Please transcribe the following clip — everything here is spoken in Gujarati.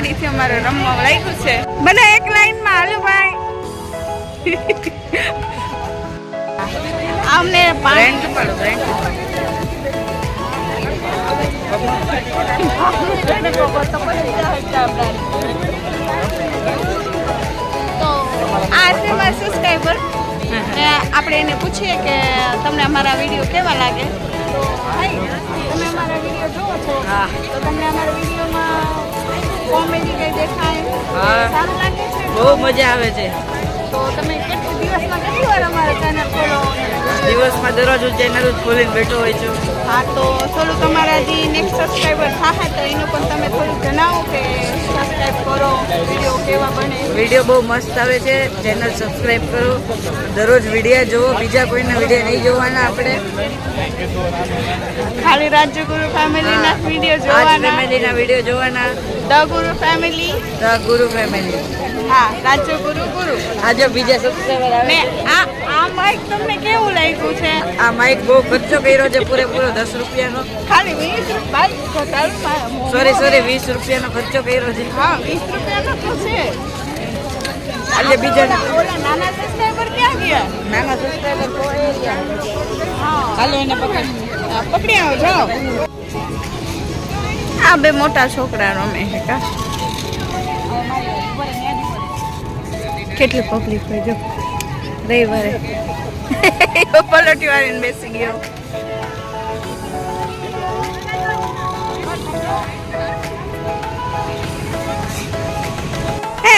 ગાડીથી અમારે રમવા લાગ્યું છે. બધા એક લાઈનમાં હાલો ભાઈ. અમને પાણી તો આ છે મારા સબસ્ક્રાઈબર. આપણે એને પૂછીએ કે તમને અમારા વિડીયો કેવા લાગે. તો ભાઈ તમે અમારા વિડીયો જોવો છો તો તમને અમારા વિડીયોમાં કોમેડી કઈ દેખાય સારું લાગે છે? બહુ મજા આવે છે. તો તમે દિવસમાં કેટલી વાર અમારા ચેનલ ખોલો? દિવસમાં દરરોજ હું ચેનલ ખોલીને બેઠો હોય છું. હા, તો થોડું તમારા જે નેક્સ્ટ સબસ્ક્રાઈબર થાય તો એનું પણ તમે થોડું જણાવો કે સબસ્ક્રાઈબ કરો, વિડીયો કેવા બને. વિડીયો બહુ મસ્ત આવે છે. ચેનલ સબસ્ક્રાઈબ કરો, દરરોજ વિડીયો જુઓ. બીજા કોઈના વિડીયો નહીં જોવાના આપણે. ખાલી રાજ્યગુરુ ફેમિલીના વિડીયો જોવાના. ફેમિલીના વિડીયો જોવાના. ધ ગુરુ ફેમિલી. ધ ગુરુ ફેમિલી. હા, રાજ્યગુરુ ગુરુ. આજે બીજા સબસ્ક્રાઈબર આવે. ને આ માઇક તમને કેવું લાગ્યું છે? આ માઇક બહુ ખર્ચો કર્યો છે, પૂરેપૂરો 10 રૂપિયાનો. ખાલી 20 રૂપિયા. સોરી 20 રૂપિયાનો ખર્ચો કર્યો છે. હા, 20 રૂપિયાનો તો છે. આજે બીજા ઓલા નાના સબસ્ક્રાઈબર ક્યાં ગયા? નાના સબસ્ક્રાઈબર તો એ ગયા. હા, હાલો એને પકડી આવો જાઓ. આ બે મોટા છોકરા રમે છે કા. કેટલી પબ્લિક હોય જો રવિવારે. પલોટી વાળીને બેસી ગયો. હે